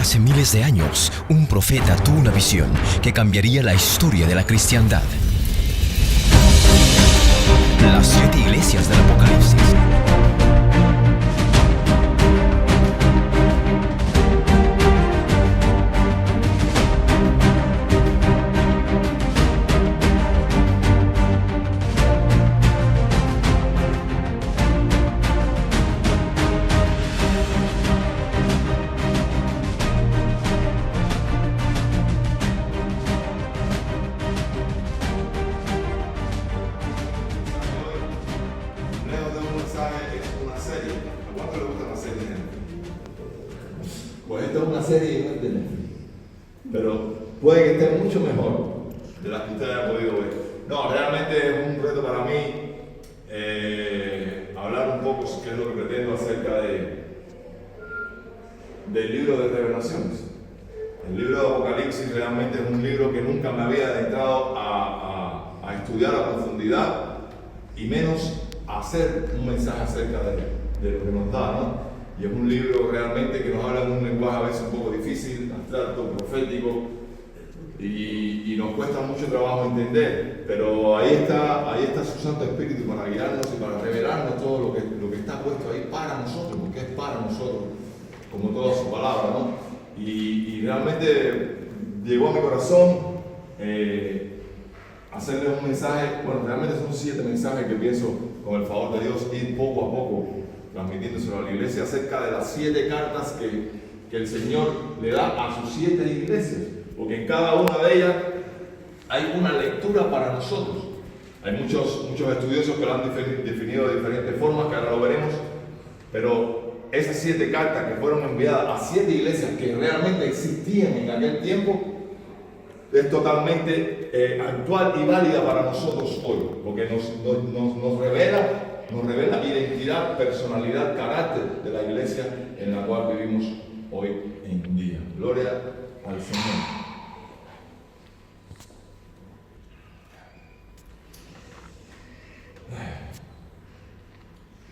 Hace miles de años, un profeta tuvo una visión que cambiaría la historia de la cristiandad. Las 7 iglesias del Apocalipsis. Pues esta es una serie y no es de Netflix, pero puede que esté mucho mejor de las que ustedes han podido ver. No, realmente es un reto para mí hablar un poco, que es lo que pretendo acerca del libro de Revelaciones. El libro de Apocalipsis realmente es un libro que nunca me había adentrado a estudiar a profundidad y menos a hacer un mensaje acerca de lo que nos da, ¿no? Y es un libro realmente que nos habla en un lenguaje a veces un poco difícil, abstracto, profético, y nos cuesta mucho trabajo entender, pero ahí está su Santo Espíritu para guiarnos y para revelarnos todo lo que está puesto ahí para nosotros, porque es para nosotros, como toda su palabra, ¿no? Y realmente llegó a mi corazón hacerles un mensaje. Bueno, realmente son 7 mensajes que pienso, con el favor de Dios, ir poco a poco transmitiéndoselo a la iglesia acerca de las 7 cartas que el Señor le da a sus 7 iglesias, porque en cada una de ellas hay una lectura para nosotros. Hay muchos estudiosos que lo han definido de diferentes formas, que ahora lo veremos, pero esas 7 cartas que fueron enviadas a 7 iglesias que realmente existían en aquel tiempo es totalmente actual y válida para nosotros hoy, porque nos revela identidad, personalidad, carácter de la iglesia en la cual vivimos hoy en día. Gloria al Señor.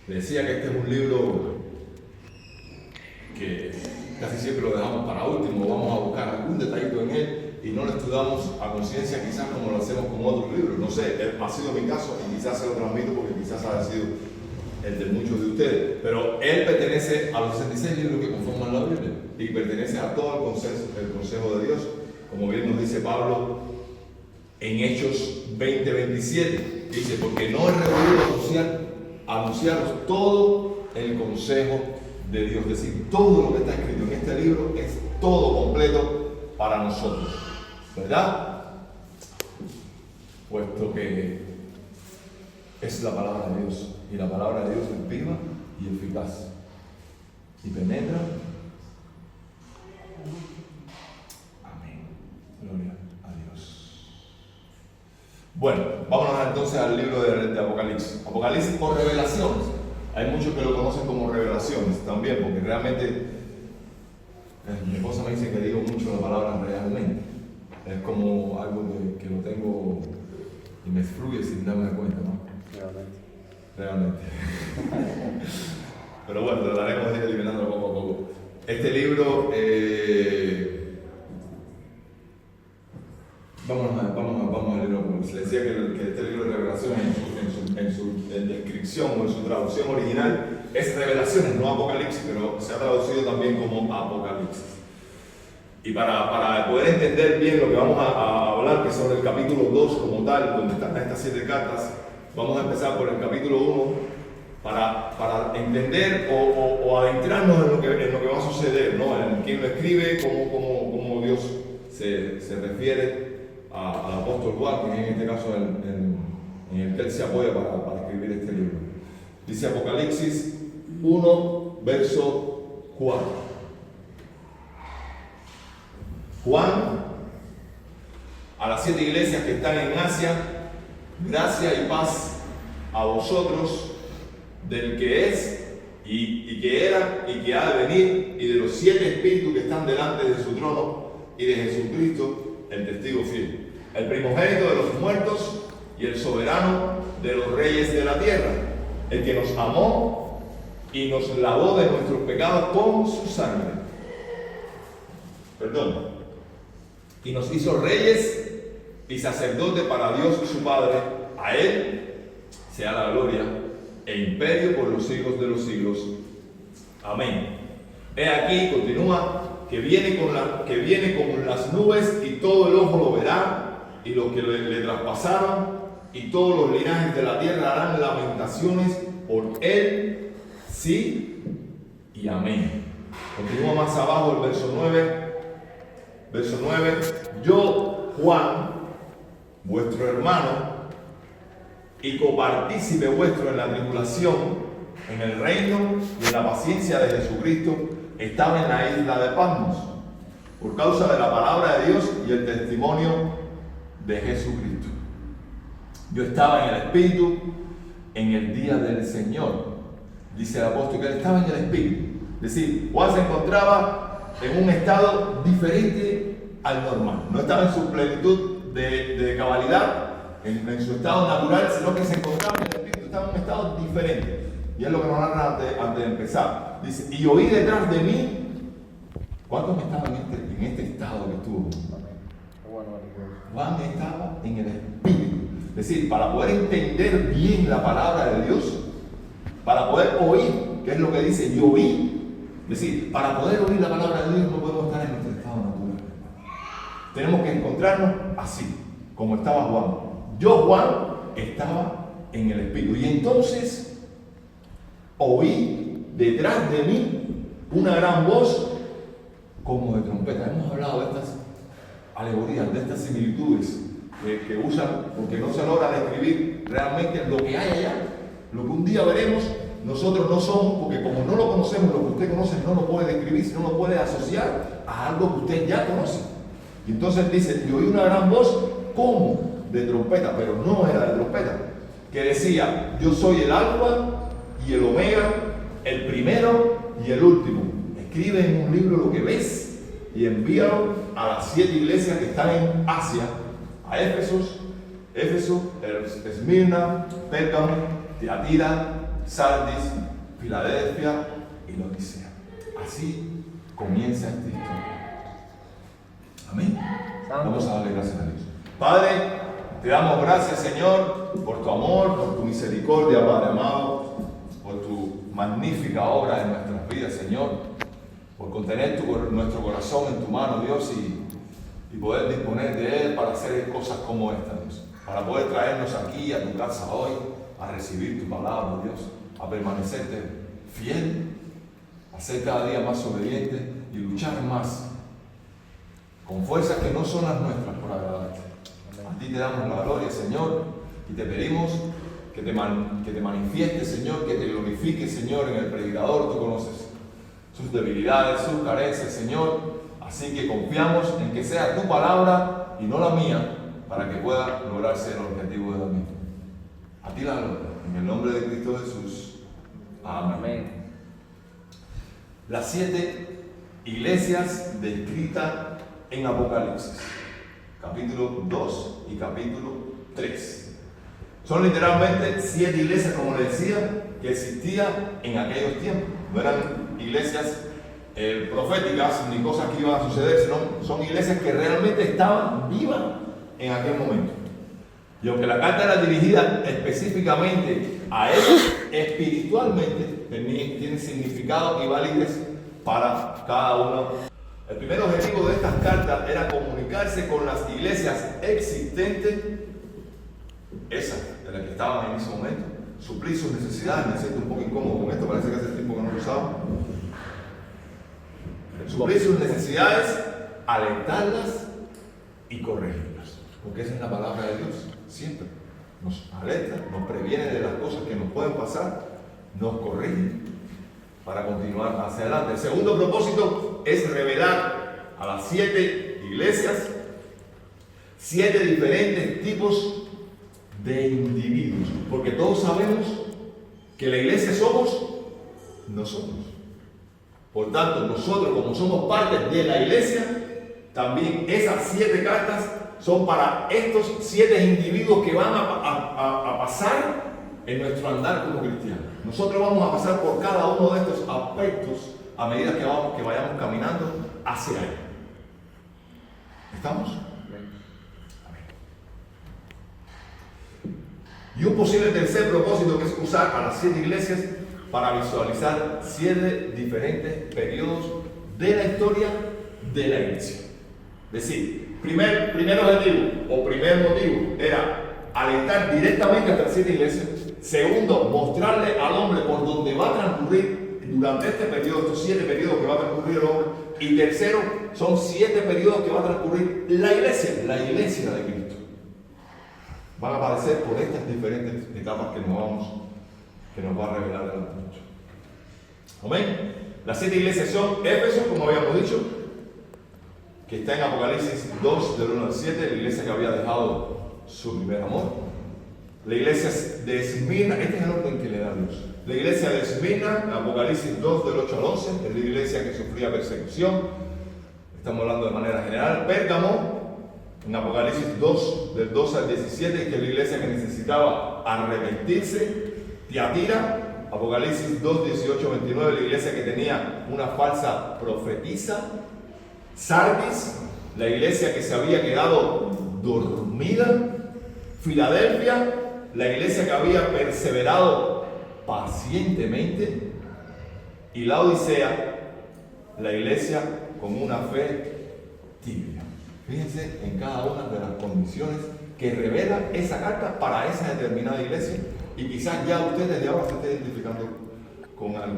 Le decía que este es un libro que casi siempre lo dejamos para último, vamos a buscar algún detallito en él y no lo estudiamos a conciencia quizás como lo hacemos con otros libros. No sé, ha sido mi caso y quizás se lo transmito porque quizás haya sido el de muchos de ustedes, pero él pertenece a los 66 libros que conforman la Biblia y pertenece a todo el consejo de Dios, como bien nos dice Pablo en Hechos 20:27, dice: porque no he rehuido anunciaros todo el consejo de Dios. Es decir, todo lo que está escrito en este libro es todo completo para nosotros, ¿verdad? Puesto que es la palabra de Dios, y la palabra de Dios es viva y eficaz y penetra. Amén. Gloria a Dios. Bueno, vámonos entonces al libro de Apocalipsis. Apocalipsis por revelaciones. Hay muchos que lo conocen como revelaciones también, porque realmente mi esposa me dice que digo mucho la palabra realmente. Es como algo que lo tengo y me fluye sin darme cuenta, ¿no? Realmente. Pero bueno, trataremos de ir eliminando poco a poco. Este libro, vamos al libro. Se decía que este libro de revelaciones en su descripción o en su traducción original es Revelaciones, no Apocalipsis, pero se ha traducido también como Apocalipsis. Y para poder entender bien lo que vamos a hablar, que es sobre el capítulo 2 como tal, donde están estas 7 cartas, vamos a empezar por el capítulo 1 para entender o adentrarnos en lo que va a suceder, ¿no? En quién lo escribe, cómo Dios se refiere al apóstol Juan, que es en este caso en el que él se apoya para escribir este libro. Dice Apocalipsis 1, verso 4. Juan, a las 7 iglesias que están en Asia: gracia y paz a vosotros, del que es, y que era, y que ha de venir, y de los 7 espíritus que están delante de su trono, y de Jesucristo, el testigo fiel, el primogénito de los muertos, y el soberano de los reyes de la tierra, el que nos amó y nos lavó de nuestros pecados con su sangre, y nos hizo reyes y sacerdotes para Dios su Padre. A Él sea la gloria e imperio por los siglos de los siglos. Amén. He aquí, continúa, que viene con las nubes y todo el ojo lo verá, y los que le traspasaron y todos los linajes de la tierra harán lamentaciones por Él, sí y amén. Continúa más abajo el verso 9. Verso 9. Yo, Juan, vuestro hermano, y copartícipe vuestro en la tribulación, en el reino y en la paciencia de Jesucristo, estaba en la isla de Patmos, por causa de la palabra de Dios y el testimonio de Jesucristo. Yo estaba en el Espíritu en el día del Señor. Dice el apóstol que él estaba en el Espíritu. Es decir, Juan se encontraba en un estado diferente al normal. No estaba en su plenitud de cabalidad, en su estado natural, sino que se encontraba en el Espíritu, estaba en un estado diferente. Y es lo que nos narra antes de empezar. Dice, y oí detrás de mí. ¿Cuántos estaban en este estado que estuvo? Juan estaba en el Espíritu. Es decir, para poder entender bien la palabra de Dios, para poder oír, que es lo que dice, yo oí. Es decir, para poder oír la palabra de Dios no podemos estar en nuestro estado natural. Tenemos que encontrarnos así, como estaba Juan. Yo, Juan, estaba en el Espíritu. Y entonces oí detrás de mí una gran voz como de trompeta. Hemos hablado de estas alegorías, de estas similitudes que usan, porque no se logra describir realmente lo que hay allá, lo que un día veremos. Nosotros no somos, porque como no lo conocemos, lo que usted conoce no lo puede describir, sino lo puede asociar a algo que usted ya conoce. Y entonces dice, yo oí una gran voz como de trompeta, pero no era de trompeta, que decía, yo soy el alfa y el omega, el primero y el último. Escribe en un libro lo que ves y envíalo a las 7 iglesias que están en Asia, a Éfeso, Esmirna, Pérgamo, Tiatira, Sardis, Filadelfia y Laodicea. Así comienza esta historia. Amén. Vamos a darle gracias a Dios. Padre, te damos gracias, Señor, por tu amor, por tu misericordia, Padre amado, por tu magnífica obra en nuestras vidas, Señor, por contener nuestro corazón en tu mano, Dios, y poder disponer de él para hacer cosas como esta, Dios. Para poder traernos aquí a tu casa hoy, a recibir tu palabra, Dios, a permanecerte fiel, a ser cada día más obediente y luchar más con fuerzas que no son las nuestras por agradarte. A ti te damos la gloria, Señor, y te pedimos que te manifiestes, Señor, que te glorifiques, Señor, en el predicador. Tú conoces sus debilidades, sus carencias, Señor, así que confiamos en que sea tu palabra y no la mía, para que pueda lograrse el objetivo de la misma. A ti la gloria, en el nombre de Cristo Jesús. Amén. Las 7 iglesias descritas en Apocalipsis, capítulo 2 y capítulo 3. Son literalmente 7 iglesias, como les decía, que existían en aquellos tiempos. No eran iglesias proféticas ni cosas que iban a suceder, sino son iglesias que realmente estaban vivas en aquel momento. Y aunque la carta era dirigida específicamente a ellos, espiritualmente tiene significados y validez para cada uno. El primer objetivo de estas cartas era comunicarse con las iglesias existentes, esas de las que estaban en ese momento, suplir sus necesidades. Me siento un poco incómodo con esto, parece que hace tiempo que no lo usaba. Suplir sus necesidades, alentarlas y corregirlas, porque esa es la palabra de Dios. Siempre nos alerta, nos previene de las cosas que nos pueden pasar, nos corrige para continuar hacia adelante. El segundo propósito es revelar a las 7 iglesias 7 diferentes tipos de individuos, porque todos sabemos que la iglesia somos nosotros. Por tanto, nosotros, como somos parte de la iglesia, también esas 7 cartas son para estos 7 individuos que van a pasar en nuestro andar como cristianos. Nosotros vamos a pasar por cada uno de estos aspectos a medida que vayamos caminando hacia Él. ¿Estamos? Y un posible tercer propósito que es usar a las 7 iglesias para visualizar 7 diferentes periodos de la historia de la iglesia. Es decir, primer objetivo o primer motivo era alentar directamente a las 7 iglesias. Segundo, mostrarle al hombre por donde va a transcurrir durante este periodo, estos 7 periodos que va a transcurrir el hombre. Y tercero, son 7 periodos que va a transcurrir la iglesia de Cristo. Van a aparecer por estas diferentes etapas que nos va a revelar el mucho. Amén. Las 7 iglesias son Éfeso, como habíamos dicho, que está en Apocalipsis 2, del 1 al 7, la iglesia que había dejado su primer amor. La iglesia de Esmirna, este es el orden que le da Dios. La iglesia de Esmirna, en Apocalipsis 2, del 8 al 11, es la iglesia que sufría persecución. Estamos hablando de manera general. Pérgamo, en Apocalipsis 2, del 12 al 17, que es la iglesia que necesitaba arrepentirse. Tiatira, Apocalipsis 2, 18, 29, la iglesia que tenía una falsa profetisa. Sardis, la iglesia que se había quedado dormida. Filadelfia, la iglesia que había perseverado pacientemente. Y la Odisea, la iglesia con una fe tibia. Fíjense en cada una de las condiciones que revela esa carta para esa determinada iglesia. Y quizás ya usted desde ahora se esté identificando con algo.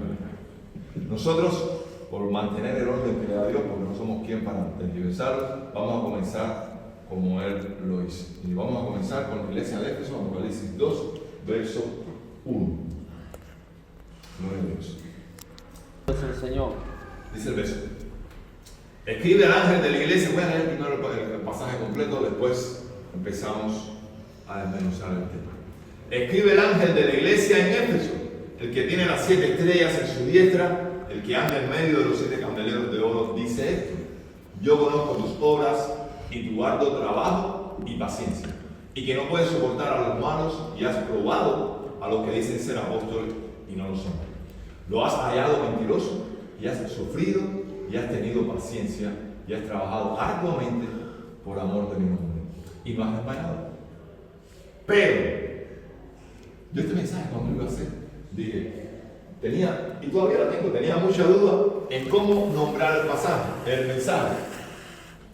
Nosotros, por mantener el orden que le da Dios, porque no somos quien para tergiversarlo, vamos a comenzar como Él lo hizo. Y vamos a comenzar con la iglesia de Éfeso, Apocalipsis 2, verso 1. Gloria a Dios. Es el Señor. Dice el verso. Escribe al ángel de la iglesia. Voy a leer primero el pasaje completo, después empezamos a desmenuzar el tema. Escribe el ángel de la iglesia en Éfeso, el que tiene las 7 estrellas en su diestra, el que anda en medio de los 7 candeleros de oro, dice esto: yo conozco tus obras y tu arduo trabajo y paciencia, y que no puedes soportar a los malos, y has probado a los que dicen ser apóstoles y no lo son. Lo has hallado mentiroso, y has sufrido, y has tenido paciencia, y has trabajado arduamente por amor de mi nombre, y no has desmayado. Pero yo este mensaje cuando lo iba a hacer, dije, y todavía lo tengo, tenía mucha duda en cómo nombrar el pasaje, el mensaje.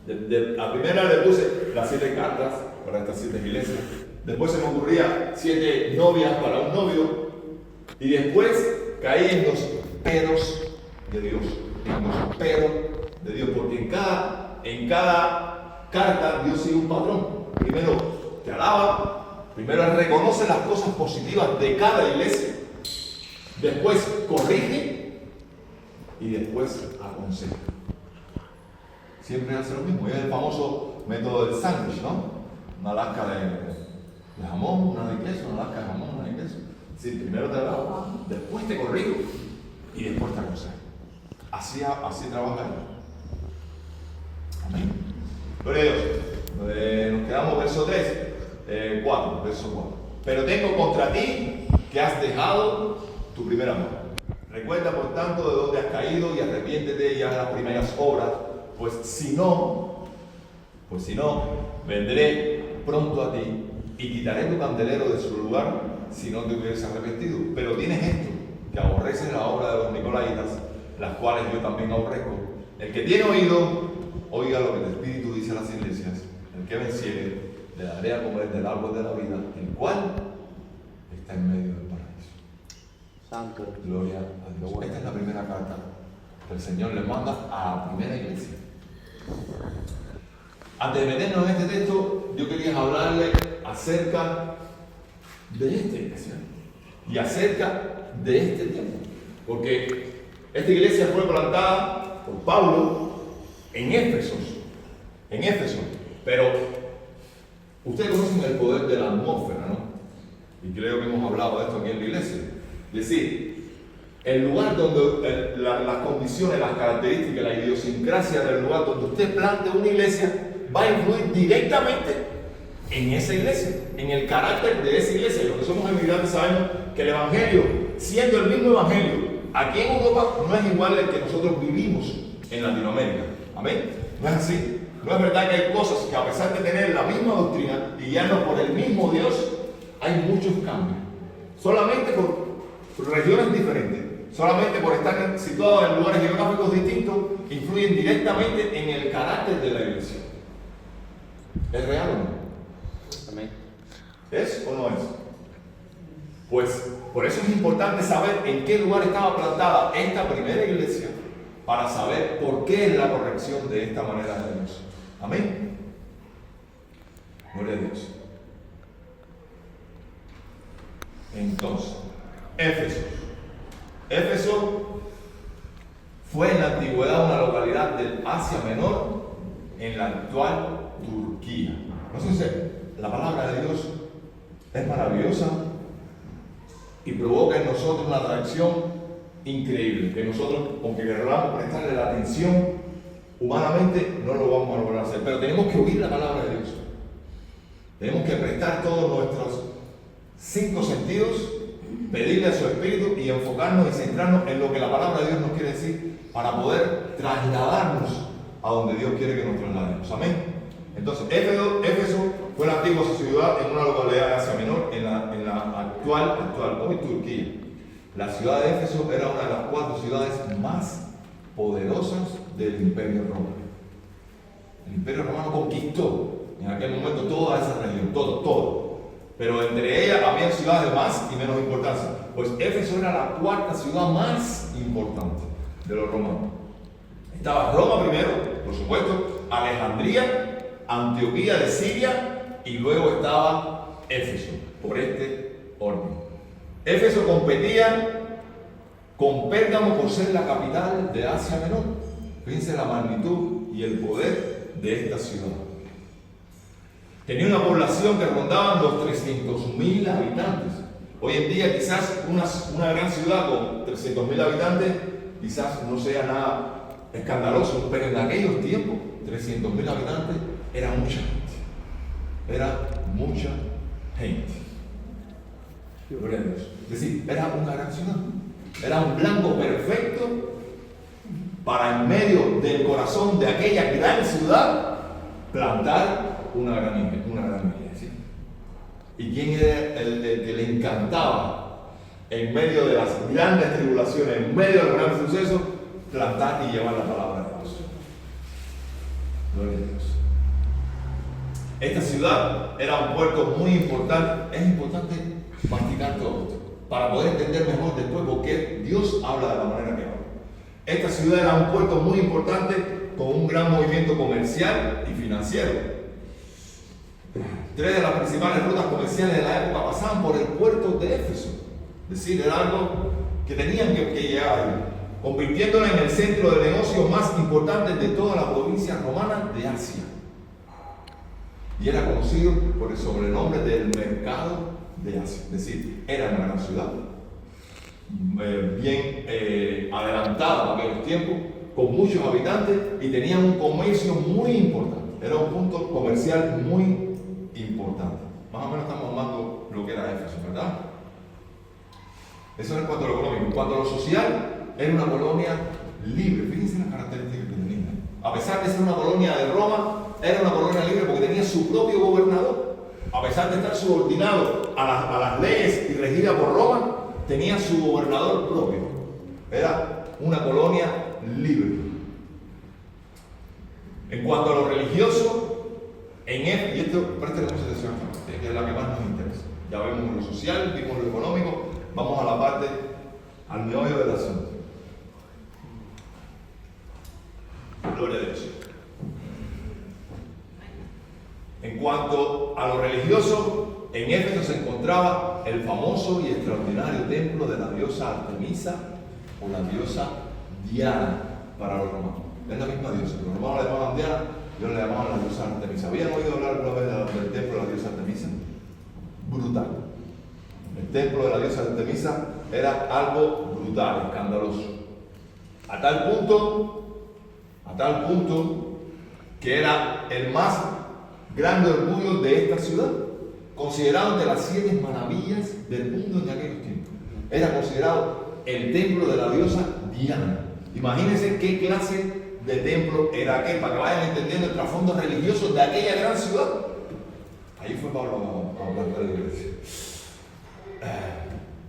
La primera le puse las 7 cartas para estas 7 iglesias. Después se me ocurría 7 novias para un novio. Y después caí en los peros de Dios. En los peros de Dios. Porque en cada carta Dios sigue un patrón. Primero te alaba. Primero reconoce las cosas positivas de cada iglesia. Después corrige. Y después aconseja. Siempre hace lo mismo. Es el famoso método del sándwich, ¿no? Una lasca de jamón, una de queso, una lasca de jamón, una de queso. Sí, primero te alabo, después te corrijo y después te aconsejo. Así trabaja Dios. Amén. Gloria a Dios. Nos quedamos verso 3, 4, verso 4. Pero tengo contra ti que has dejado tu primer amor. Recuerda por tanto de dónde has caído y arrepiéntete y haz las primeras obras. Pues si no, vendré pronto a ti y quitaré tu candelero de su lugar si no te hubieras arrepentido. Pero tienes esto, que aborreces la obra de los nicolaitas, las cuales yo también aborrezco. El que tiene oído, oiga lo que el Espíritu dice a las iglesias. El que venciere, le daré a comer del árbol de la vida, el cual está en medio del paraíso. Santo. Gloria a Dios. Esta es la primera carta que el Señor le manda a la primera iglesia. Antes de meternos en este texto, yo quería hablarle acerca de esta iglesia y acerca de este tiempo. Porque esta iglesia fue plantada por Pablo en Éfeso. Pero ustedes conocen el poder de la atmósfera, ¿no? Y creo que hemos hablado de esto aquí en la iglesia. Es decir, el lugar donde las condiciones, las características, la idiosincrasia del lugar donde usted plante una iglesia va a influir directamente en esa iglesia, en el carácter de esa iglesia. Los que somos emigrantes sabemos que el evangelio, siendo el mismo evangelio, aquí en Europa no es igual al que nosotros vivimos en Latinoamérica. Amén. No es así. No es verdad que hay cosas que a pesar de tener la misma doctrina y guiarnos por el mismo Dios, hay muchos cambios. Solamente por regiones diferentes, solamente por estar situados en lugares geográficos distintos, influyen directamente en el carácter de la iglesia. ¿Es real o no? Amén. ¿Es o no es? Pues por eso es importante saber en qué lugar estaba plantada esta primera iglesia, para saber por qué es la corrección de esta manera de Dios. Amén. Gloria a Dios. Entonces, Éfeso fue en la antigüedad una localidad del Asia Menor, en la actual Turquía. No sé si la palabra de Dios es maravillosa y provoca en nosotros una atracción increíble, que nosotros, aunque queramos prestarle la atención, humanamente no lo vamos a lograr hacer, pero tenemos que oír la palabra de Dios. Tenemos que prestar todos nuestros 5 sentidos, pedirle a su Espíritu y enfocarnos y centrarnos en lo que la palabra de Dios nos quiere decir para poder trasladarnos a donde Dios quiere que nos traslademos. Amén. Entonces, Éfeso fue la antigua ciudad en una localidad de Asia Menor, en la actual hoy Turquía. La ciudad de Éfeso era una de las 4 ciudades más poderosas del Imperio Romano. El Imperio Romano conquistó en aquel momento toda esa región, todo. Pero entre ellas había ciudades de más y menos importancia. Pues Éfeso era la 4ª ciudad más importante de los romanos. Estaba Roma primero, por supuesto, Alejandría, Antioquía de Siria y luego estaba Éfeso, por este orden. Éfeso competía con Pérgamo por ser la capital de Asia Menor. Fíjense la magnitud y el poder de esta ciudad. Tenía una población que rondaba los 300.000 habitantes. Hoy en día quizás una gran ciudad con 300.000 habitantes quizás no sea nada escandaloso, pero en aquellos tiempos 300.000 habitantes era mucha gente. Era mucha gente. Gloria a Dios. Es decir, era una gran ciudad. Era un blanco perfecto para en medio del corazón de aquella gran ciudad plantar una gran iglesia. ¿Y quién era el que le encantaba en medio de las grandes tribulaciones, en medio de los grandes sucesos, plantar y llevar la palabra de Dios? Gloria a Dios. Esta ciudad era un puerto muy importante. Es importante masticar todo esto para poder entender mejor después por qué Dios habla de la manera que habla. Esta ciudad era un puerto muy importante con un gran movimiento comercial y financiero. 3 de las principales rutas comerciales de la época pasaban por el puerto de Éfeso. Es decir, era algo que tenían que llegar ahí, convirtiéndola en el centro de negocios más importante de toda la provincia romana de Asia. Y era conocido por el sobrenombre del mercado de Asia. Es decir, era una gran ciudad, bien adelantada en aquellos tiempos, con muchos habitantes y tenían un comercio muy importante. Era un punto comercial muy importante. Más o menos estamos hablando lo que era Éfeso, ¿verdad? Eso es en cuanto a lo económico. En cuanto a lo social, era una colonia libre. Fíjense las características que tenía. A pesar de ser una colonia de Roma, era una colonia libre porque tenía su propio gobernador. A pesar de estar subordinado a las leyes y regida por Roma, tenía su gobernador propio. Era una colonia libre. En cuanto a lo religioso, en Éfeso, y esto, presten mucha atención, que es la que más nos interesa. Ya vemos lo social, vimos lo económico, vamos a la parte, al meollo del asunto. Gloria a Dios. En cuanto a lo religioso, en Éfeso se encontraba el famoso y extraordinario templo de la diosa Artemisa o la diosa Diana para los romanos. Es la misma diosa. Los romanos le llamaban Diana, ellos le llamaban la diosa Artemisa. ¿Habían oído hablar alguna vez del templo de la diosa Artemisa? Brutal. El templo de la diosa Artemisa era algo brutal, escandaloso. A tal punto que era el más grande orgullo de esta ciudad, considerado de las 7 maravillas del mundo en aquellos tiempos. Era considerado el templo de la diosa Diana. Imagínense qué clase de templo era aquel, para que vayan entendiendo el trasfondo religioso de aquella gran ciudad. Ahí fue Pablo a plantar la iglesia.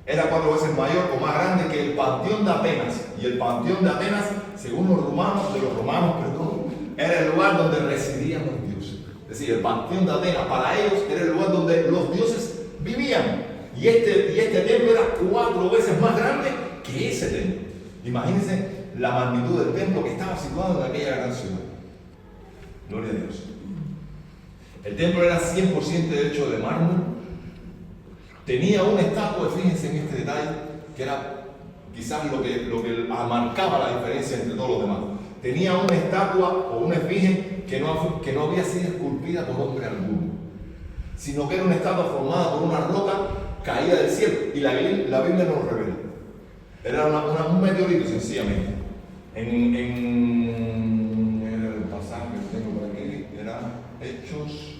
Era 4 veces mayor o más grande que el Panteón de Atenas. Y el Panteón de Atenas, según los romanos, era el lugar donde residían los dioses. Es decir, el Panteón de Atenas para ellos era el lugar donde los dioses vivían. Y este templo era 4 veces más grande que ese templo. Imagínense la magnitud del templo que estaba situado en aquella gran ciudad. Gloria a Dios. El templo era 100% hecho de mármol. Tenía una estatua, fíjense en este detalle, que era quizás lo que marcaba la diferencia entre todos los demás. Tenía una estatua o una esfinge que no había sido esculpida por hombre alguno, sino que era una estatua formada por una roca caída del cielo. Y la Biblia nos lo revela. Era un meteorito sencillamente. En el pasaje que tengo por aquí, era Hechos.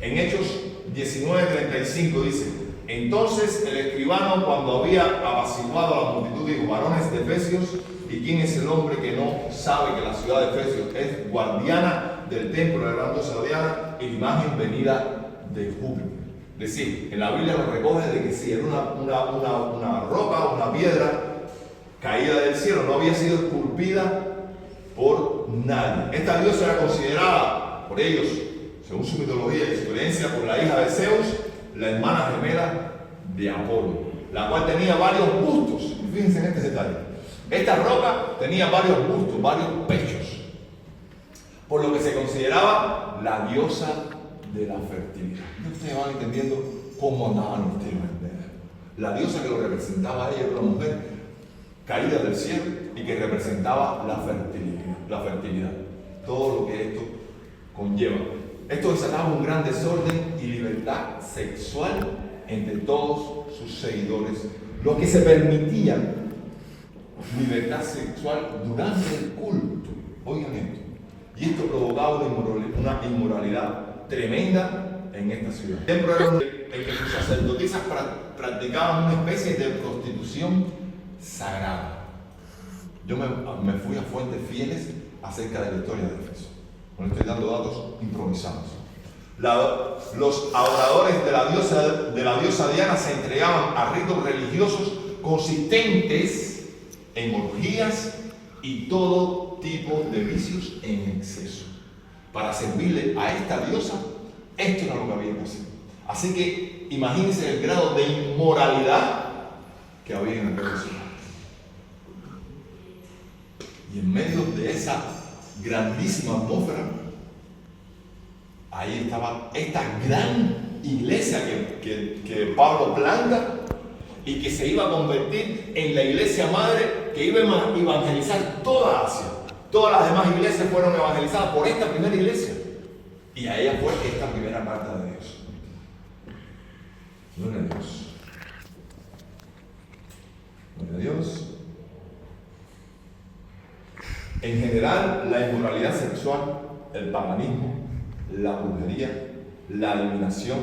En Hechos 19:35 dice: entonces el escribano, cuando había apaciguado a la multitud, dijo: varones de Efesios, ¿y quién es el hombre que no sabe que la ciudad de Efesios es guardiana del templo de la gran diosa Diana y la imagen venida de Júpiter? Es decir, en la Biblia nos recoge de que sí, era una roca, una piedra caída del cielo, no había sido esculpida por nadie. Esta diosa era considerada por ellos, según su mitología y su creencia, por la hija de Zeus, la hermana gemela de Apolo, la cual tenía varios bustos. Fíjense en este detalle. Esta roca tenía varios bustos, varios pechos, por lo que se consideraba la diosa de la fertilidad. Y ustedes van entendiendo cómo andaban los temas. La diosa que lo representaba a ella era una mujer caída del cielo y que representaba la fertilidad. Todo lo que esto conlleva. Esto desataba un gran desorden y libertad sexual entre todos sus seguidores, los que se permitían libertad sexual durante el culto. Oigan esto. Y esto provocaba una inmoralidad tremenda en esta ciudad. El templo era en que sus sacerdotisas practicaban una especie de prostitución sagrada. Yo me fui a fuentes fieles acerca de la historia de Éfeso. No estoy dando datos improvisados. Los adoradores de la diosa Diana se entregaban a ritos religiosos consistentes en orgías y todo tipo de vicios en exceso. Para servirle a esta diosa, esto era lo que había que hacer. Así que imagínense el grado de inmoralidad que había en aquella ciudad. Y en medio de esa grandísima atmósfera, ahí estaba esta gran iglesia que Pablo planta y que se iba a convertir en la iglesia madre que iba a evangelizar toda Asia. Todas las demás iglesias fueron evangelizadas por esta primera iglesia. Y a ella fue esta primera carta de Dios. Gloria a Dios. Gloria a Dios. En general, la inmoralidad sexual, el paganismo, la brujería, la adivinación,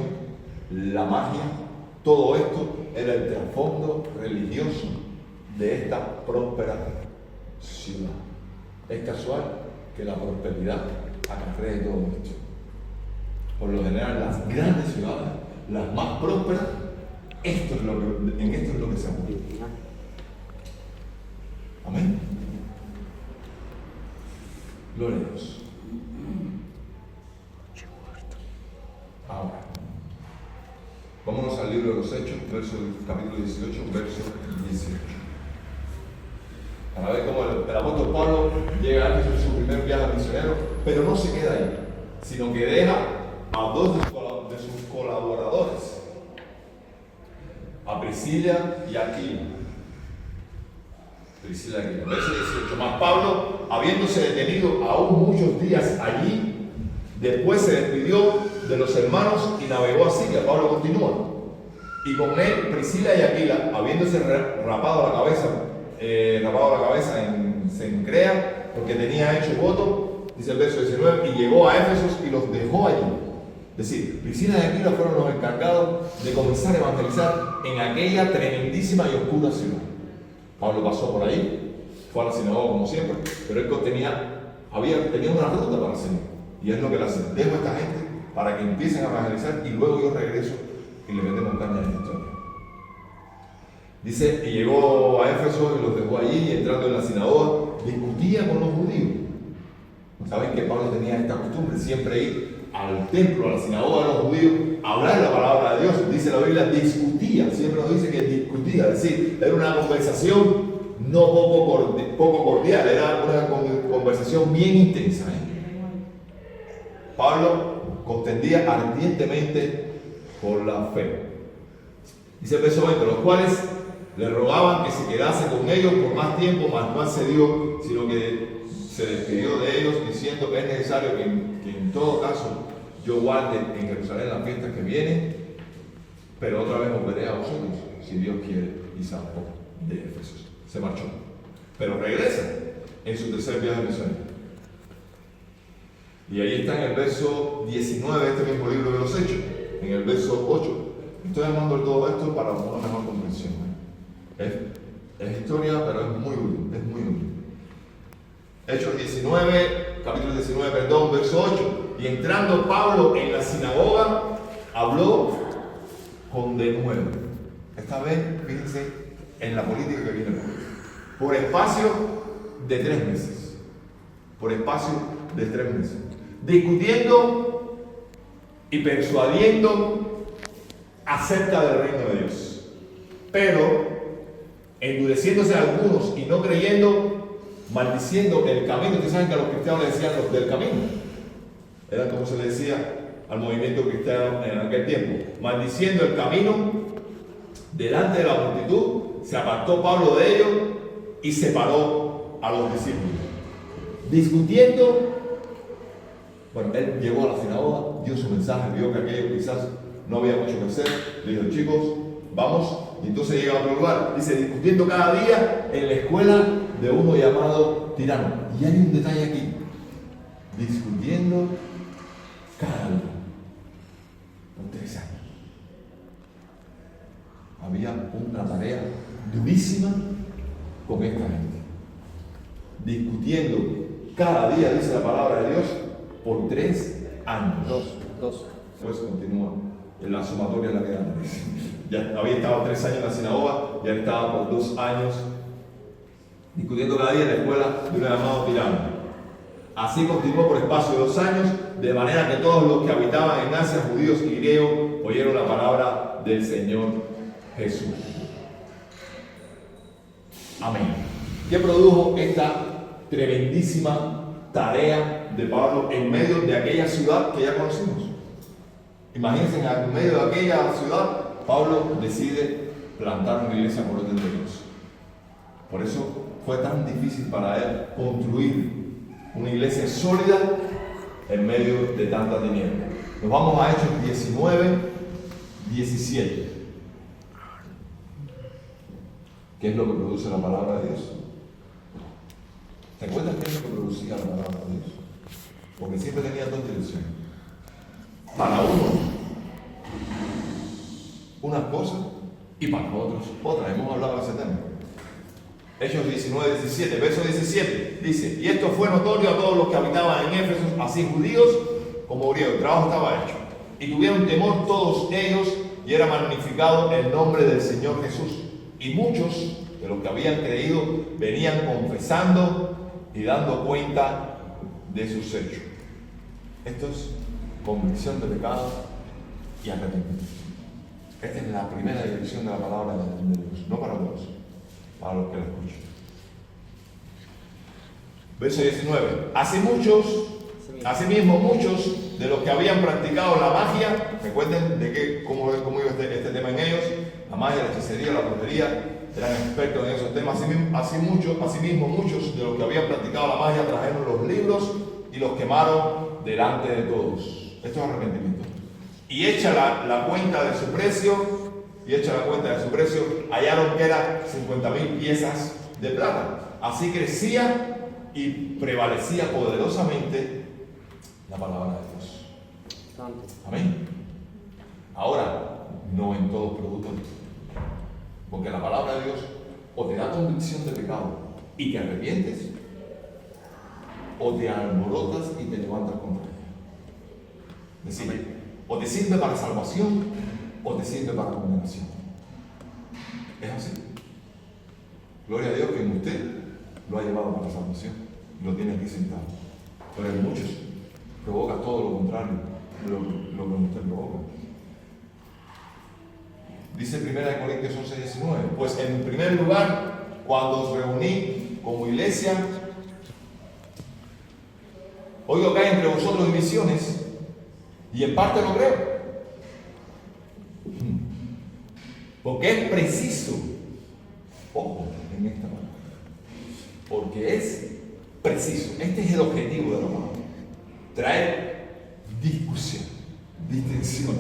la magia, todo esto era el trasfondo religioso de esta próspera ciudad. Es casual que la prosperidad acarree todo esto. Por lo general, las grandes ciudades, las más prósperas, en esto es lo que se mueve. Amén. Gloria a Dios. Ahora, vámonos al libro de los Hechos, capítulo 18, verso 18. Para ver cómo el apóstol Pablo llega a su primer viaje misionero, pero no se queda ahí, sino que deja a dos de sus colaboradores, a Priscila y Aquila. Priscila y Aquila. Verso 18. Mas Pablo, habiéndose detenido aún muchos días allí, después se despidió de los hermanos y navegó a Siria. Pablo continúa. Y con él Priscila y Aquila, habiéndose rapado la cabeza en Cencrea, porque tenía hecho voto, dice el verso 19, y llegó a Éfeso y los dejó allí. Es decir, Priscila y Aquila fueron los encargados de comenzar a evangelizar en aquella tremendísima y oscura ciudad. Pablo pasó por ahí, fue a la sinagoga como siempre, pero él tenía una ruta para seguir. Y es lo que le hace. Dejo a esta gente para que empiecen a evangelizar y luego yo regreso y le metemos caña a esta historia. Dice, y llegó a Éfeso y los dejó allí, y entrando en la sinagoga, discutía con los judíos. Saben que Pablo tenía esta costumbre, siempre ir al templo, a la sinagoga de los judíos, a hablar la palabra de Dios. Dice la Biblia, discutía, siempre nos dice que discutía, es decir, era una conversación no poco cordial, era una conversación bien intensa. Pablo contendía ardientemente por la fe. Dice el verso 20, los cuales le rogaban que se quedase con ellos por más tiempo, mas no accedió, sino que se despidió de ellos diciendo que es necesario que en todo caso yo guarde en Jerusalén las fiestas que vienen, pero otra vez volveré a vosotros, si Dios quiere, y zafó de Éfeso. Se marchó, pero regresa en su tercer viaje misionero. Y ahí está en el verso 19 de este mismo libro de los Hechos, en el verso 8. Estoy hablando de todo esto para una mejor comprensión. Es historia, pero es muy útil, es muy útil. Hechos 19, capítulo 19, perdón, verso 8. Y entrando Pablo en la sinagoga, habló con denuedo. Esta vez, fíjense en la política que viene por espacio de 3 meses. Por espacio de 3 meses. Discutiendo y persuadiendo acerca del reino de Dios. Pero endureciéndose algunos y no creyendo, maldiciendo el camino. Ustedes saben que a los cristianos les decían los del camino. Era como se le decía al movimiento cristiano en aquel tiempo. Maldiciendo el camino delante de la multitud, se apartó Pablo de ellos y separó a los discípulos. Discutiendo, bueno, él llegó a la sinagoga, dio su mensaje, vio que aquello quizás no había mucho que hacer, le dijo, chicos, vamos. Y entonces llega a otro lugar, dice, discutiendo cada día en la escuela de uno llamado Tirano. Y hay un detalle aquí, discutiendo cada día, por 3 años. Había una tarea durísima con esta gente, discutiendo cada día, dice la palabra de Dios, por 3 años. Dos. Pues continúa en la sumatoria en la que da. Ya había estado 3 años en la sinagoga, ya estaba por 2 años discutiendo cada día en la escuela de un llamado Tirano. Así continuó por espacio de 2 años, de manera que todos los que habitaban en Asia, judíos y griegos, oyeron la palabra del Señor Jesús. Amén. ¿Qué produjo esta tremendísima tarea de Pablo en medio de aquella ciudad que ya conocimos? Imagínense, en medio de aquella ciudad, Pablo decide plantar una iglesia por orden de Dios. Por eso fue tan difícil para él construir una iglesia sólida en medio de tanta tiniebla. Nos vamos a Hechos 19, 17. ¿Qué es lo que produce la palabra de Dios? ¿Te acuerdas qué es lo que producía la palabra de Dios? Porque siempre tenía 2 direcciones. Para uno, unas cosas, y para otros, otras. Hemos hablado de ese tema. Hechos 19, 17, verso 17, dice, y esto fue notorio a todos los que habitaban en Éfeso, así judíos como griegos. El trabajo estaba hecho. Y tuvieron temor todos ellos, y era magnificado el nombre del Señor Jesús. Y muchos de los que habían creído venían confesando y dando cuenta de sus hechos. Esto es convicción de pecado y arrepentimiento. Esta es la primera dirección de la palabra de Dios, no para todos, para los que la escuchan. Verso 19. Asimismo muchos de los que habían practicado la magia, recuerden de cómo iba este tema en ellos, la magia, la hechicería, la brujería, eran expertos en esos temas. Asimismo muchos de los que habían practicado la magia trajeron los libros y los quemaron delante de todos. Esto es arrepentimiento. Y hecha la cuenta de su precio, hallaron que eran 50,000 piezas de plata. Así crecía y prevalecía poderosamente la palabra de Dios. Amén. Ahora, no en todos productos, porque la palabra de Dios o te da convicción de pecado y te arrepientes, o te alborotas y te levantas contra ella. Es decir, o te sirve para salvación o te sirve para condenación. Es así. Gloria a Dios que en usted lo ha llevado para salvación y lo tiene aquí sentado. Pero en muchos provoca todo lo contrario de lo que usted provoca. Dice 1 Corintios 11:19, pues en primer lugar, cuando os reuní como iglesia, oigo que hay entre vosotros divisiones, y en parte lo creo. Porque es preciso, ojo en esta palabra, porque es preciso, este es el objetivo de la palabra, traer discusión, distensión,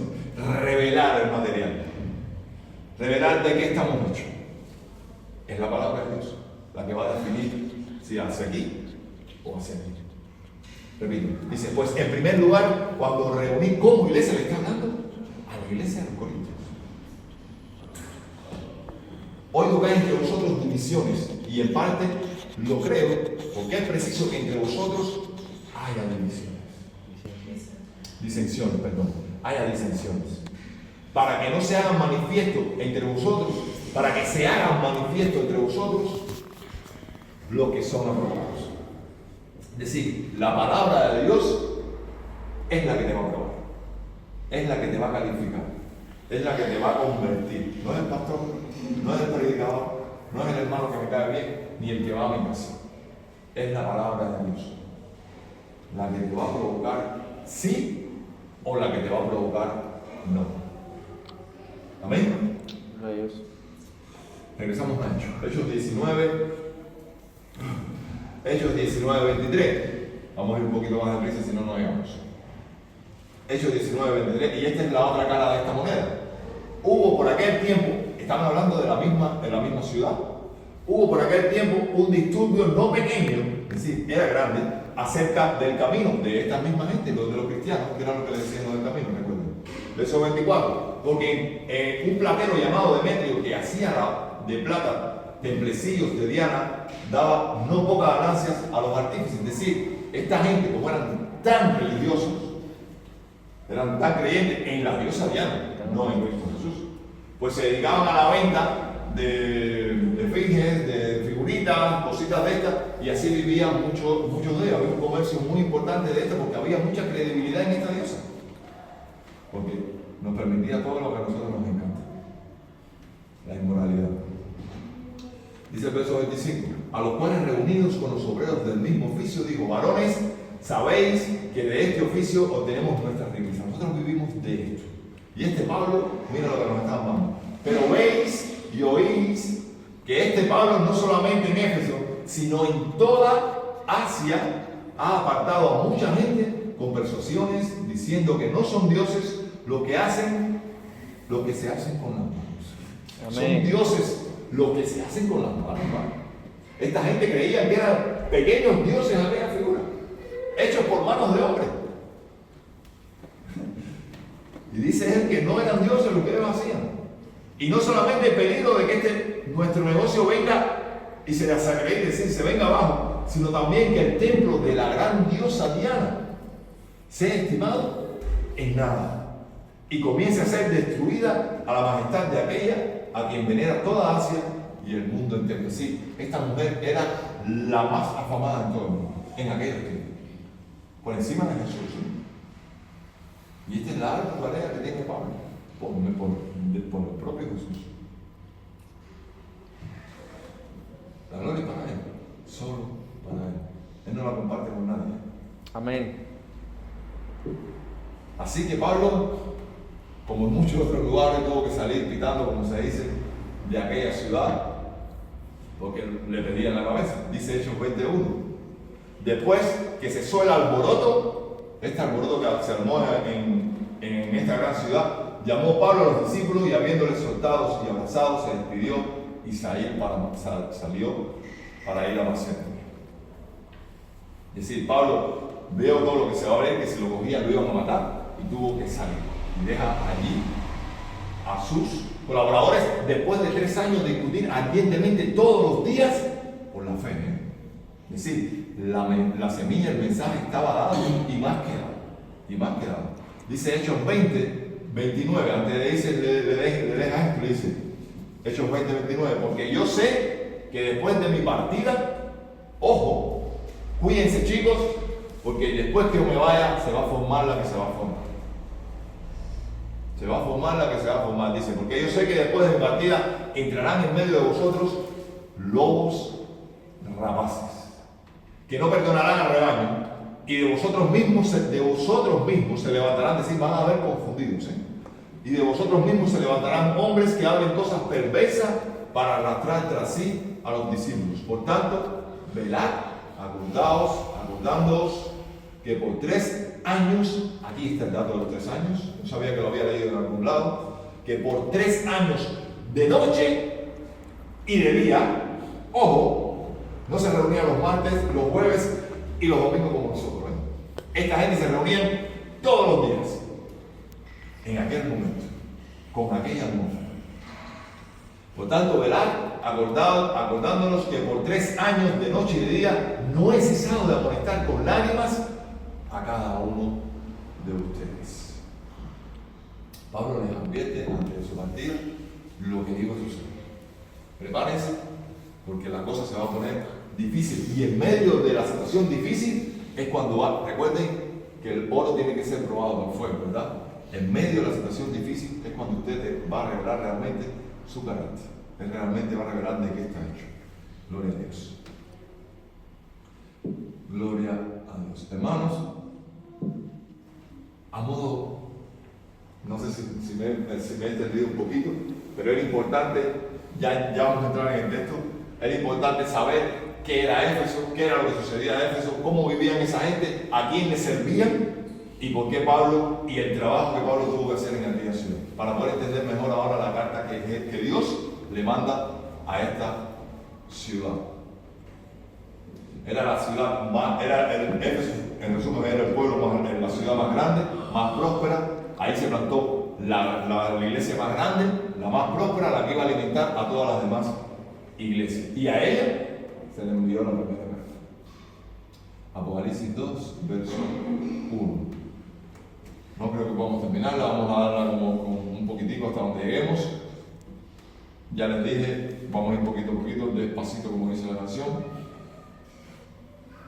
revelar el material, revelar de qué estamos hechos. Es la palabra de Dios la que va a definir si hacia aquí o hacia aquí. Repito, dice, pues en primer lugar, cuando reuní como iglesia, le está hablando a la iglesia de los Corintios. Oigo que hay entre vosotros divisiones, y en parte lo creo, porque es preciso que entre vosotros haya divisiones. Disensiones, perdón. Haya disensiones. Para que no se hagan manifiesto entre vosotros, para que se hagan manifiesto entre vosotros lo que son aprobados. Es decir, la palabra de Dios es la que te va a probar, es la que te va a calificar, es la que te va a convertir. No es el pastor, no es el predicador, no es el hermano que me cae bien, ni el que va a mi casa. Es la palabra de Dios la que te va a provocar sí o la que te va a provocar no. Amén. Regresamos a Hechos 19:23. Vamos a ir un poquito más deprisa, si no, no llegamos. Hechos 19:23. Y esta es la otra cara de esta moneda. Hubo por aquel tiempo, estamos hablando de la misma ciudad, hubo por aquel tiempo un disturbio no pequeño, es decir, era grande, acerca del camino de esta misma gente, de los cristianos, que era lo que le decían del camino, recuerden. Verso 24. Porque un platero llamado Demetrio, que hacía de plata templecillos de Diana, daba no pocas ganancias a los artífices. Es decir, esta gente, como eran tan religiosos, eran tan creyentes en la diosa Diana, no en Cristo Jesús, pues se dedicaban a la venta de esfinges, de figuritas, cositas de estas, y así vivían muchos de ellos. Había un comercio muy importante de esto porque había mucha credibilidad en esta diosa, porque nos permitía todo lo que a nosotros nos encanta, la inmoralidad. Dice el verso 25, a los cuales reunidos con los obreros del mismo oficio, digo, varones, sabéis que de este oficio obtenemos nuestra riqueza. Nosotros vivimos de esto. Y este Pablo, mira lo que nos está dando. Pero veis y oís que este Pablo no solamente en Éfeso, sino en toda Asia ha apartado a mucha gente con persuasiones, diciendo que no son dioses lo que se hacen con las manos. Amén. Son dioses lo que se hacen con las manos. Esta gente creía que eran pequeños dioses a aquella figura, hechos por manos de hombres. Y dice él que no eran dioses lo que ellos hacían. Y no solamente el peligro de que nuestro negocio venga y se desacredite, es decir, se venga abajo, sino también que el templo de la gran diosa Diana sea estimado en nada y comience a ser destruida a la majestad de aquella a quien venera toda Asia y el mundo entero. Es decir, esta mujer era la más afamada en todo el mundo, en aquellos tiempos, por encima de Jesús. Y esta es la alta tarea que tiene Pablo, por el propio Jesús. La gloria es para Él, solo para Él. Él no la comparte con nadie. Amén. Así que Pablo, como en muchos otros lugares, tuvo que salir pitando, como se dice, de aquella ciudad, porque le pedían la cabeza. Dice Hechos 21. Después que cesó el alboroto, este alboroto que se armó en esta gran ciudad, llamó Pablo a los discípulos y habiéndoles soltados y abrazados, se despidió y salió para ir a Macedonia. Es decir, Pablo veo todo lo que se va a ver, que si lo cogían lo iban a matar, y tuvo que salir. Y deja allí a sus Colaboradores después de 3 años de discutir ardientemente todos los días por la fe. Es decir, la semilla, el mensaje estaba dado y más quedado. Y más quedado. Dice Hechos 20, 29. Antes de irse le deja esto, le dice Hechos 20, 29. Porque yo sé que después de mi partida, ojo, cuídense chicos, porque después que yo me vaya se va a formar la que se va a formar. Se va a formar la que se va a formar, dice, porque yo sé que después de mi partida entrarán en medio de vosotros lobos rapaces, que no perdonarán al rebaño, y de vosotros mismos se levantarán, es decir, van a haber confundidos, y de vosotros mismos se levantarán hombres que hablen cosas perversas para arrastrar tras sí a los discípulos. Por tanto, velad, acordándoos que por 3 años, aquí está el dato de los 3 años, no sabía que lo había leído en algún lado, que por 3 años de noche y de día, ojo, no se reunían los martes, los jueves y los domingos como nosotros. Esta gente se reunía todos los días, en aquel momento, con aquella atmósfera. Por tanto, velad, acordándonos que por 3 años de noche y de día no he cesado de amonestar con lágrimas a cada uno de ustedes. Pablo les advierte antes de su partida lo que iba a suceder. Prepárense, porque la cosa se va a poner difícil. Y en medio de la situación difícil es cuando recuerden que el oro tiene que ser probado por fuego, ¿verdad? En medio de la situación difícil es cuando usted va a revelar realmente su carácter. Él realmente va a revelar de qué está hecho. Gloria a Dios. Gloria a Dios. Hermanos, a modo, no sé si me he entendido un poquito, pero era importante, ya vamos a entrar en el texto, era importante saber qué era Éfeso, qué era lo que sucedía en Éfeso, cómo vivían esa gente, a quién le servían y por qué Pablo y el trabajo que Pablo tuvo que hacer en aquella ciudad, para poder entender mejor ahora la carta que Dios le manda a esta ciudad. Era la ciudad más, Éfeso, en resumen, era el pueblo más, la ciudad más grande, más próspera. Ahí se plantó la iglesia más grande, la más próspera, la que iba a alimentar a todas las demás iglesias. Y a ella se le envió la primera carta. Apocalipsis 2, verso 1. No creo que podamos terminarla, vamos a darla como un poquitico hasta donde lleguemos. Ya les dije, vamos a ir poquito a poquito, despacito como dice la canción.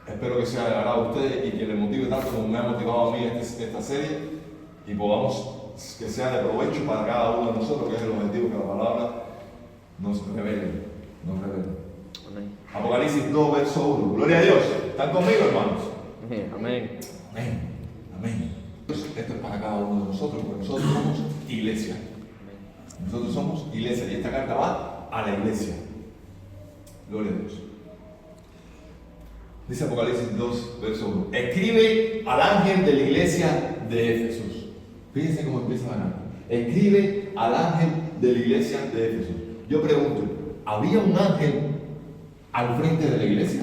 Espero que sea de agrado a ustedes y que les motive tanto como me ha motivado a mí esta serie y podamos que sea de provecho para cada uno de nosotros, que es el objetivo que la palabra nos revele. Amén. Apocalipsis 2, verso 1. Gloria a Dios. ¿Están conmigo, hermanos? Amén. Amén. Amén. Esto es para cada uno de nosotros, porque nosotros somos iglesia. Nosotros somos iglesia y esta carta va a la iglesia. Gloria a Dios. Dice Apocalipsis 2, verso 1. Escribe al ángel de la iglesia de Éfeso. Fíjense cómo empieza la carta. Escribe al ángel de la iglesia de Éfeso. Yo pregunto, ¿había un ángel al frente de la iglesia?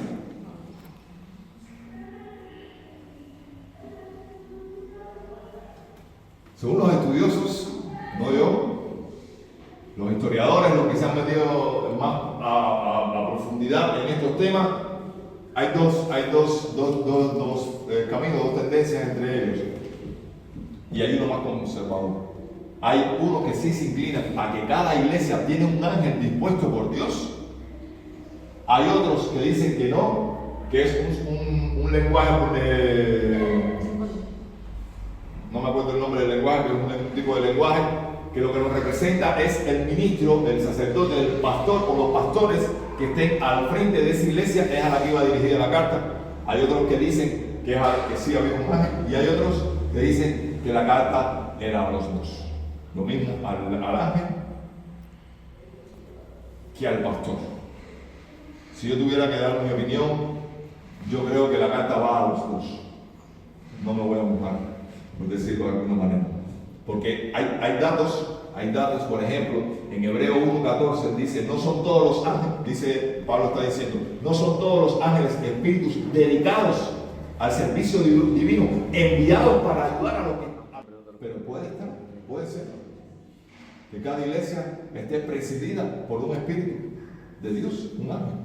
Según los estudiosos, no yo, los historiadores, los que se han metido más a profundidad en estos temas, hay dos caminos, dos tendencias entre ellos. Y hay uno más conservador. Hay uno que sí se inclina a que cada iglesia tiene un ángel dispuesto por Dios. Hay otros que dicen que no, que es un lenguaje, no me acuerdo el nombre del lenguaje, pero es un tipo de lenguaje que lo que nos representa es el ministro, el sacerdote, el pastor o los pastores que estén al frente de esa iglesia, es a la que iba dirigida la carta. Hay otros que dicen que sí había un ángel y hay otros que dicen que la carta era a los dos. Lo mismo al ángel que al pastor. Si yo tuviera que dar mi opinión, yo creo que la carta va a los dos. No me voy a mojar, por decirlo de alguna manera. Porque hay datos, por ejemplo, en Hebreo 1:14 dice, no son todos los ángeles, dice, Pablo está diciendo, no son todos los ángeles espíritus dedicados al servicio divino, enviados para ayudar a los que... Pero puede ser que cada iglesia esté presidida por un espíritu de Dios, un ángel.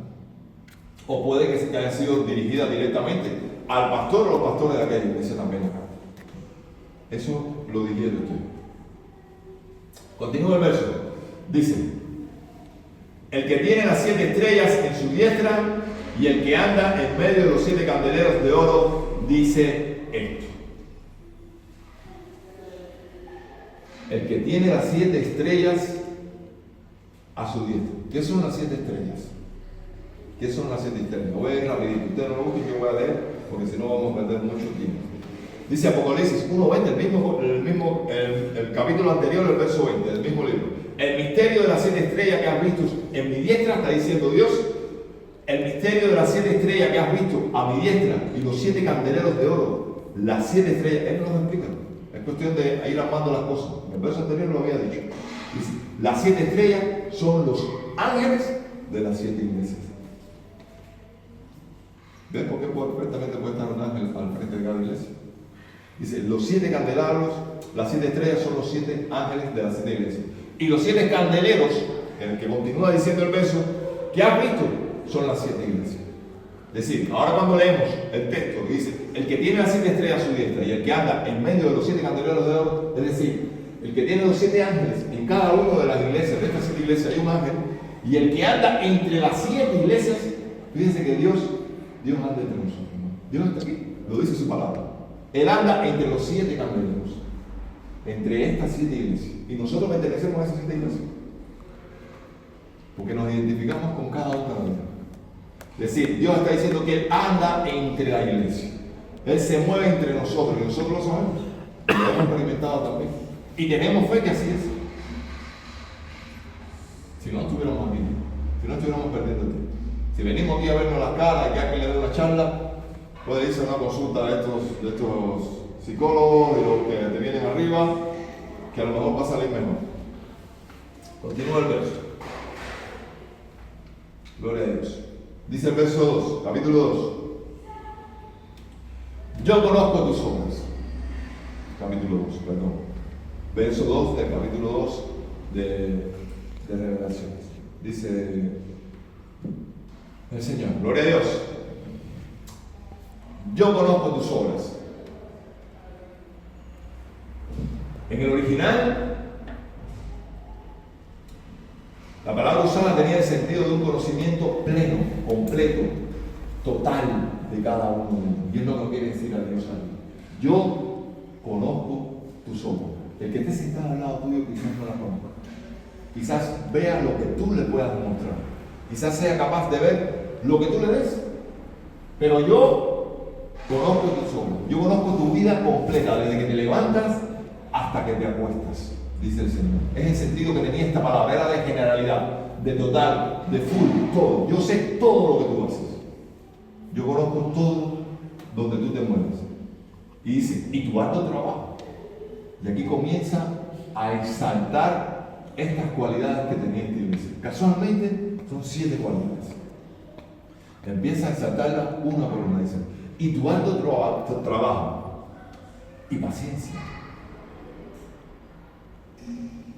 O puede que haya sido dirigida directamente al pastor o los pastores de aquella iglesia también acá. Eso lo digiere usted. Continúa el verso. Dice: el que tiene las 7 estrellas en su diestra y el que anda en medio de los 7 candeleros de oro dice esto. El que tiene las 7 estrellas a su diestra. ¿Qué son las 7 estrellas? ¿Qué son las 7 estrellas? Voy a ir rapidito. Ustedes no lo busquen, yo voy a leer, porque si no vamos a perder mucho tiempo. Dice Apocalipsis 1:20, el capítulo anterior, el verso 20, del mismo libro. El misterio de las 7 estrellas que has visto en mi diestra, está diciendo Dios. El misterio de las 7 estrellas que has visto a mi diestra y los 7 candeleros de oro. Las 7 estrellas, Él nos lo explica. Es cuestión de ir armando las cosas. En el verso anterior lo había dicho. Dice, las 7 estrellas son los ángeles de las 7 iglesias. ¿Ven por qué perfectamente puede estar un ángel al frente de cada iglesia? Dice, los 7 candelabros, las 7 estrellas son los 7 ángeles de las 7 iglesias. Y los 7 candeleros, en el que continúa diciendo el verso, que has visto, son las 7 iglesias. Es decir, ahora cuando leemos el texto que dice, el que tiene las 7 estrellas a su diestra y el que anda en medio de los 7 candeleros de oro, es decir, el que tiene los 7 ángeles en cada una de las iglesias, de estas 7 iglesias hay un ángel, y el que anda entre las 7 iglesias, fíjense que Dios anda entre nosotros, ¿no? Dios está aquí, lo dice su palabra. Él anda entre los 7 candeleros, entre estas 7 iglesias. Y nosotros pertenecemos a esas 7 iglesias, porque nos identificamos con cada una de ellas. Es decir, Dios está diciendo que Él anda entre la iglesia. Él se mueve entre nosotros y nosotros lo sabemos. Lo hemos experimentado también. Y tenemos fe que así es. Si no estuviéramos aquí, si no estuviéramos perdiendo tiempo. Si venimos aquí a vernos las caras y que alguien le dé una charla, puede irse a una consulta de estos psicólogos y los que te vienen arriba, que a lo mejor va a salir mejor. Continúa el verso. Gloria a Dios. Dice el verso 2, capítulo 2. Yo conozco tus obras. Capítulo 2, perdón. Verso 2 del capítulo 2 de Revelaciones. Dice el Señor, gloria a Dios. Yo conozco tus obras. En el original, la palabra usada tenía el sentido de un conocimiento pleno, completo, total de cada uno de ellos. Y es lo que quiere decir a Dios ahí. Yo conozco tus obras. El que esté sentado al lado tuyo quizás no la conozca. Quizás vea lo que tú le puedas demostrar. Quizás sea capaz de ver lo que tú le des. Pero yo conozco tus obras. Yo conozco tu vida completa, desde que te levantas hasta que te acuestas, dice el Señor. Es el sentido que tenía esta palabra, era de generalidad, de total, de full, todo. Yo sé todo lo que tú haces. Yo conozco todo donde tú te mueves. Y dice, y tu harto trabajo. Y aquí comienza a exaltar estas cualidades que tenía esta iglesia. Casualmente son 7 cualidades. Empieza a exaltarlas una por una. Dice, y tu harto trabajo y paciencia.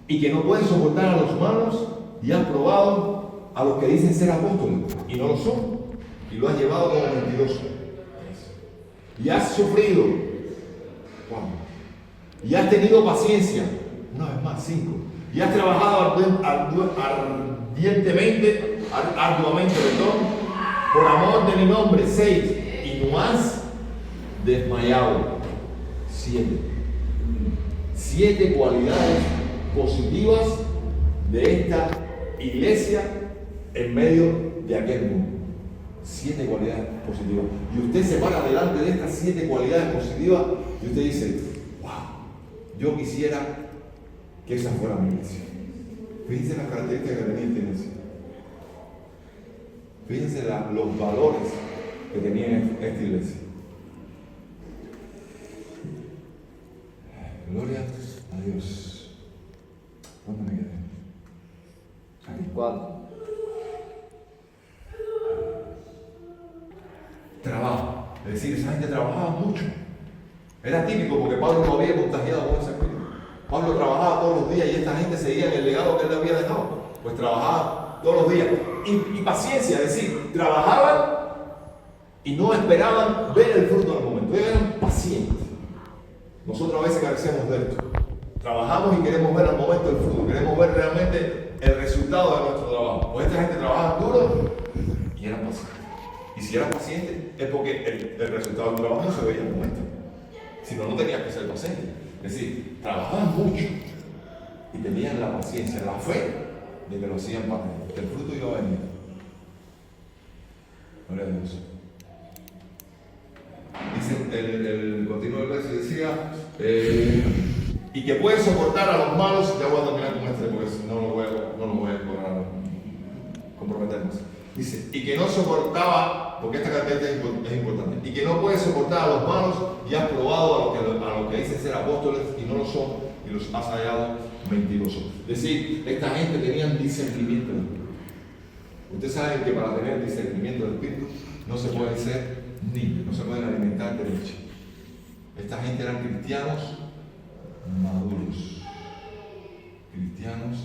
Y que no puedes soportar a los malos y has probado a los que dicen ser apóstoles y no lo son, y lo has llevado como mentiroso. Y has sufrido, y has tenido paciencia, una vez más, 5, y has trabajado arduamente, por amor de mi nombre, 6, y no has desmayado, 7. 7 cualidades positivas de esta iglesia en medio de aquel mundo. 7 cualidades positivas. Y usted se para delante de estas 7 cualidades positivas y usted dice, wow, yo quisiera que esa fuera mi iglesia. Fíjense las características que tenía esta iglesia. Fíjense los valores que tenía esta iglesia. Gloria a Dios. ¿Dónde me quedé? Aquí. 4. Trabajo. Es decir, esa gente trabajaba mucho. Era típico porque Pablo lo había contagiado con ese espíritu. Pablo trabajaba todos los días y esta gente seguía en el legado que él le había dejado. Pues trabajaba todos los días. Y paciencia, es decir, trabajaban y no esperaban ver el fruto al momento. Ellos eran pacientes. Nosotros a veces carecemos de esto. Trabajamos y queremos ver al momento el fruto, queremos ver realmente el resultado de nuestro trabajo. Pues esta gente trabajaba duro y eran pacientes. Y si eras paciente es porque el resultado del trabajo no se veía al momento. Si no, no tenías que ser paciente. Es decir, trabajaban mucho y tenían la paciencia, la fe de que lo hacían para ellos. El fruto iba a venir. Gloria a Dios. Dice el continuo del verso, decía, y que puede soportar a los malos. Ya voy a terminar con este porque no lo voy a comprometer más. Dice, y que no soportaba, porque esta característica es importante, y que no puede soportar a los malos y has probado a los que dicen ser apóstoles y no lo son, y los has hallado mentirosos. Es decir, esta gente tenía discernimiento del Espíritu. Ustedes saben que para tener discernimiento del Espíritu no se pueden ser niños, no se pueden alimentar de leche. Esta gente eran cristianos maduros. Cristianos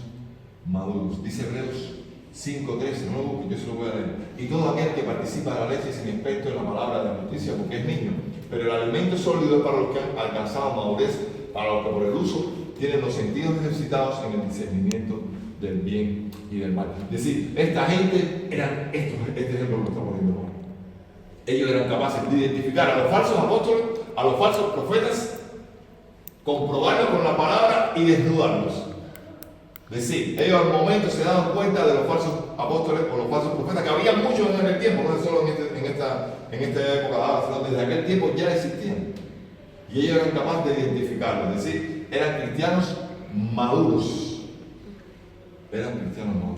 maduros. Dice Hebreos 5:13, no lo busquen, yo se lo voy a leer. Y todo aquel que participa de la leche es inexperto en la palabra de la justicia porque es niño. Pero el alimento sólido es para los que han alcanzado madurez, para los que por el uso tienen los sentidos ejercitados en el discernimiento del bien y del mal. Es decir, esta gente eran este ejemplo que estamos viendo ahora. Ellos eran capaces de identificar a los falsos apóstoles, a los falsos profetas, comprobarlos con la palabra y desnudarlos. Es decir, ellos al momento se daban cuenta de los falsos apóstoles o los falsos profetas, que había muchos en el tiempo, no solo en esta época ahora, sino desde aquel tiempo ya existían. Y ellos eran capaces de identificarlos, es decir, eran cristianos maduros. Eran cristianos maduros.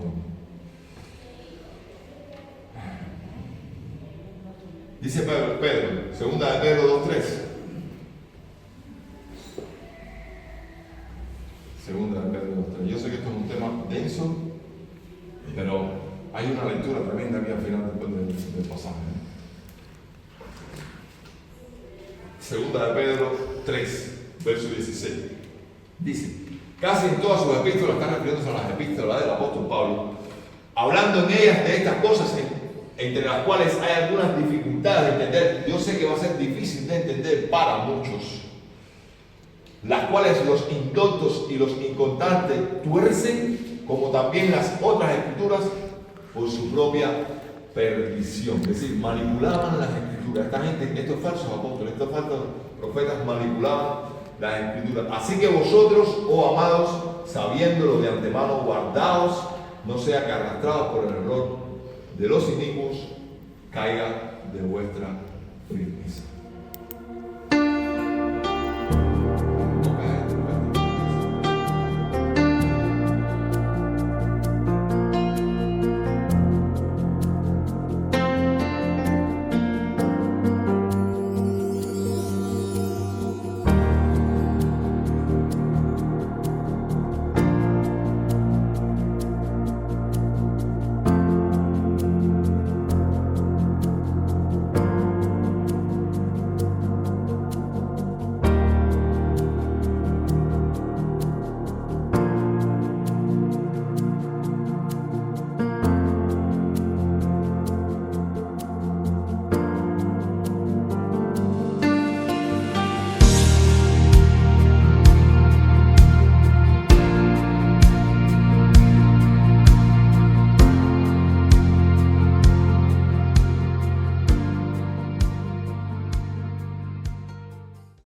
Dice Pedro, segunda de Pedro 2:3. Segunda de Pedro 2:3. Yo sé que esto es un tema denso, pero hay una lectura tremenda aquí al final del pasaje. Segunda de Pedro 3, verso 16. Dice, casi en todas sus epístolas, están refiriéndose a las epístolas del apóstol Pablo, hablando en ellas de estas cosas entre las cuales hay algunas dificultades de entender. Yo sé que va a ser difícil de entender para muchos, las cuales los indoctos y los inconstantes tuercen, como también las otras escrituras, por su propia perdición. Es decir, manipulaban las escrituras. Esta gente, estos falsos apóstoles, estos falsos profetas manipulaban las escrituras. Así que vosotros, oh amados, sabiéndolo de antemano, guardaos, no sea que arrastrados por el error de los inicuos, caiga de vuestra firmeza.